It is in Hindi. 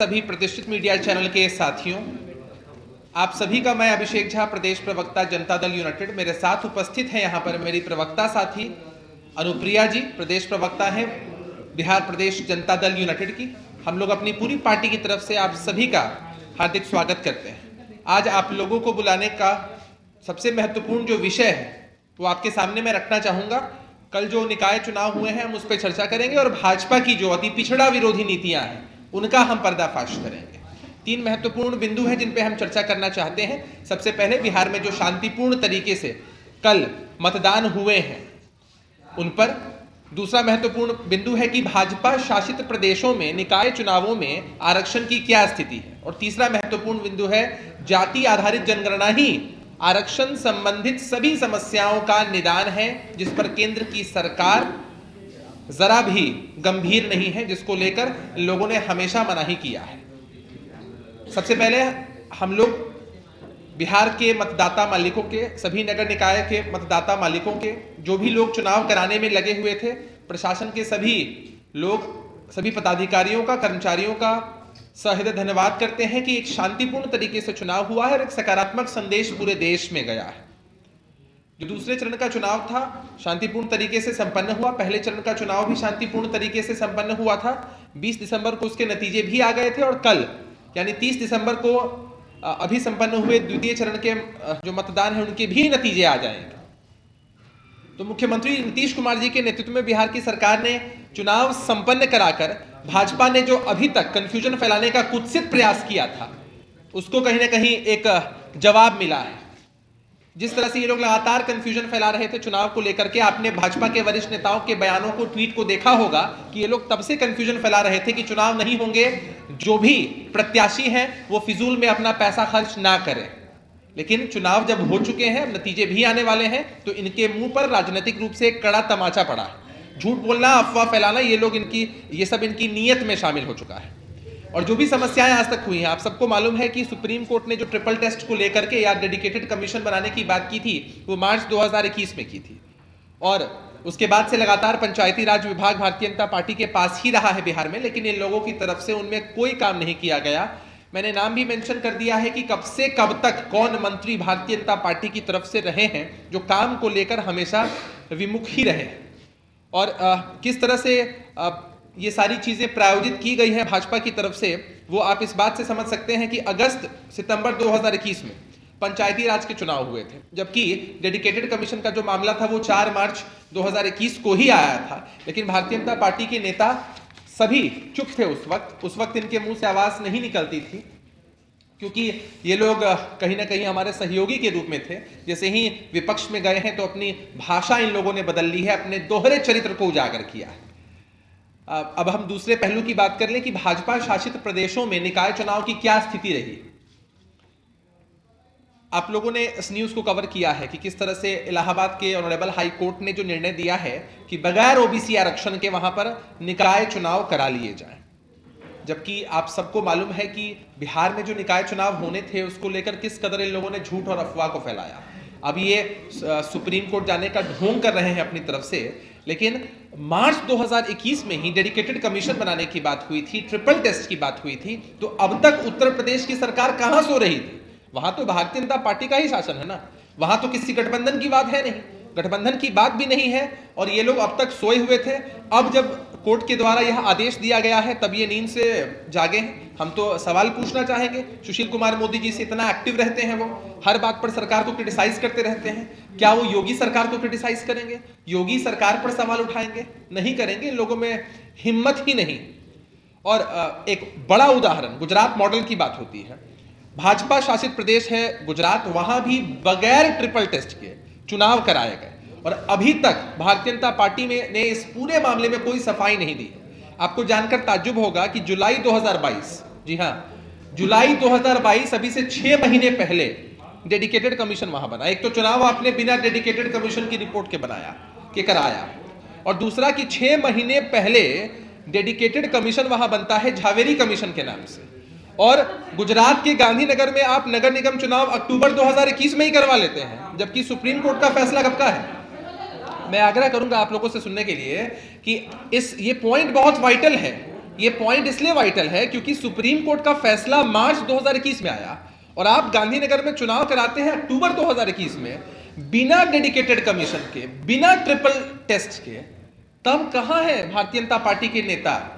सभी प्रतिष्ठित मीडिया चैनल के साथियों, आप सभी का मैं अभिषेक झा, प्रदेश प्रवक्ता जनता दल यूनाइटेड। मेरे साथ उपस्थित हैं यहाँ पर मेरी प्रवक्ता साथी अनुप्रिया जी, प्रदेश प्रवक्ता हैं बिहार प्रदेश जनता दल यूनाइटेड की। हम लोग अपनी पूरी पार्टी की तरफ से आप सभी का हार्दिक स्वागत करते हैं। आज आप लोगों को बुलाने का सबसे महत्वपूर्ण जो विषय है वो आपके सामने मैं रखना चाहूँगा। कल जो निकाय चुनाव हुए हैं हम उस पर चर्चा करेंगे और भाजपा की जो अति पिछड़ा विरोधी नीतियां हैं उनका हम पर्दाफाश करेंगे। 3 महत्वपूर्ण बिंदु हैं जिन पे हम चर्चा करना चाहते हैं। सबसे पहले बिहार में जो शांतिपूर्ण तरीके से कल मतदान हुए हैं उन पर। दूसरा महत्वपूर्ण बिंदु है कि भाजपा शासित प्रदेशों में निकाय चुनावों में आरक्षण की क्या स्थिति है। और तीसरा महत्वपूर्ण बिंदु है जाति आधारित जनगणना ही आरक्षण संबंधित सभी समस्याओं का निदान है, जिस पर केंद्र की सरकार जरा भी गंभीर नहीं है, जिसको लेकर लोगों ने हमेशा मनाही किया है। सबसे पहले हम लोग बिहार के मतदाता मालिकों के, सभी नगर निकाय के मतदाता मालिकों के, जो भी लोग चुनाव कराने में लगे हुए थे, प्रशासन के सभी लोग, सभी पदाधिकारियों का, कर्मचारियों का सहृदय धन्यवाद करते हैं कि एक शांतिपूर्ण तरीके से चुनाव हुआ है और एक सकारात्मक संदेश पूरे देश में गया है। जो दूसरे चरण का चुनाव था शांतिपूर्ण तरीके से संपन्न हुआ। पहले चरण का चुनाव भी शांतिपूर्ण तरीके से संपन्न हुआ था। 20 दिसंबर को उसके नतीजे भी आ गए थे और कल यानी 30 दिसंबर को अभी संपन्न हुए द्वितीय चरण के जो मतदान है उनके भी नतीजे आ जाएंगे। तो मुख्यमंत्री नीतीश कुमार जी के नेतृत्व में बिहार की सरकार ने चुनाव संपन्न कराकर भाजपा ने जो अभी तक कंफ्यूजन फैलाने का कुत्सित प्रयास किया था उसको कहीं ना कहीं एक जवाब मिला है। जिस तरह से ये लोग लगातार कंफ्यूजन फैला रहे थे चुनाव को लेकर के, आपने भाजपा के वरिष्ठ नेताओं के बयानों को, ट्वीट को देखा होगा कि ये लोग तब से कंफ्यूजन फैला रहे थे कि चुनाव नहीं होंगे, जो भी प्रत्याशी हैं वो फिजूल में अपना पैसा खर्च ना करें। लेकिन चुनाव जब हो चुके हैं, नतीजे भी आने वाले हैं, तो इनके मुंह पर राजनीतिक रूप से एक कड़ा तमाचा पड़ा है। झूठ बोलना, अफवाह फैलाना, ये सब इनकी नीयत में शामिल हो चुका है। और जो भी समस्याएं आज तक हुई हैं, आप सबको मालूम है कि सुप्रीम कोर्ट ने जो ट्रिपल टेस्ट को लेकर के या डेडिकेटेड कमीशन बनाने की बात की थी वो मार्च 2021 में की थी। और उसके बाद से लगातार पंचायती राज विभाग भारतीय जनता पार्टी के पास ही रहा है बिहार में, लेकिन इन लोगों की तरफ से उनमें कोई काम नहीं किया गया। मैंने नाम भी मेंशन कर दिया है कि कब से कब तक कौन मंत्री भारतीय जनता पार्टी की तरफ से रहे हैं जो काम को लेकर हमेशा विमुख ही रहे, और किस तरह से ये सारी चीजें प्रायोजित की गई हैं भाजपा की तरफ से, वो आप इस बात से समझ सकते हैं कि अगस्त सितंबर 2021 में पंचायती राज के चुनाव हुए थे, जबकि डेडिकेटेड कमीशन का जो मामला था वो 4 मार्च 2021 को ही आया था। लेकिन भारतीय जनता पार्टी के नेता सभी चुप थे उस वक्त इनके मुंह से आवाज नहीं निकलती थी, क्योंकि ये लोग कहीं ना कहीं हमारे सहयोगी के रूप में थे। जैसे ही विपक्ष में गए हैं तो अपनी भाषा इन लोगों ने बदल ली है, अपने दोहरे चरित्र को उजागर किया है। अब हम दूसरे पहलू की बात कर लें कि भाजपा शासित प्रदेशों में निकाय चुनाव की क्या स्थिति रही। आप लोगों ने इस न्यूज को कवर किया है कि किस तरह से इलाहाबाद के ऑनरेबल हाई कोर्ट ने जो निर्णय दिया है कि बगैर ओबीसी आरक्षण के वहां पर निकाय चुनाव करा लिए जाएं। जबकि आप सबको मालूम है कि बिहार में जो निकाय चुनाव होने थे उसको लेकर किस कदर इन लोगों ने झूठ और अफवाह को फैलाया। अब ये सुप्रीम कोर्ट जाने का ढोंग कर रहे हैं अपनी तरफ से, लेकिन मार्च 2021 में ही डेडिकेटेड कमीशन बनाने की बात हुई थी, ट्रिपल टेस्ट की बात हुई थी, तो अब तक उत्तर प्रदेश की सरकार कहां सो रही थी? वहां तो भारतीय जनता पार्टी का ही शासन है ना, वहां तो किसी गठबंधन की बात है नहीं, गठबंधन की बात भी नहीं है, और ये लोग अब तक सोए हुए थे। अब जब कोर्ट के द्वारा यह आदेश दिया गया है तब ये नींद से जागे हैं। हम तो सवाल पूछना चाहेंगे, सुशील कुमार मोदी जी से इतना एक्टिव रहते हैं, वो हर बात पर सरकार को क्रिटिसाइज करते रहते हैं, क्या वो योगी सरकार को क्रिटिसाइज करेंगे? योगी सरकार पर सवाल उठाएंगे? नहीं करेंगे, इन लोगों में हिम्मत ही नहीं। और एक बड़ा उदाहरण गुजरात मॉडल की बात होती है। भाजपा शासित प्रदेश है गुजरात, वहां भी बगैर ट्रिपल टेस्ट के चुनाव कराए गए और अभी तक भारतीय जनता पार्टी ने इस पूरे मामले में कोई सफाई नहीं दी। आपको जानकर ताज्जुब होगा कि जुलाई 2022, जी हां, जुलाई 2022, अभी से 6 महीने पहले डेडिकेटेड कमीशन वहां बना। एक तो चुनाव आपने बिना डेडिकेटेड कमीशन की रिपोर्ट के कराया, और दूसरा कि 6 महीने पहले डेडिकेटेड कमीशन वहां बनता है झावेरी कमीशन के नाम से, और गुजरात के गांधीनगर में आप नगर निगम चुनाव अक्टूबर 2021 में ही करवा लेते हैं, जबकि सुप्रीम कोर्ट का फैसला कब का है। मैं आग्रह करूंगा आप लोगों से सुनने के लिए कि ये पॉइंट बहुत वाइटल है। ये पॉइंट इसलिए वाइटल है क्योंकि सुप्रीम कोर्ट का फैसला मार्च 2021 में आया और आप गांधीनगर में चुनाव कराते हैं अक्टूबर 2021 में, बिना डेडिकेटेड कमीशन के, बिना ट्रिपल टेस्ट के। तब कहां है भारतीय जनता पार्टी के नेता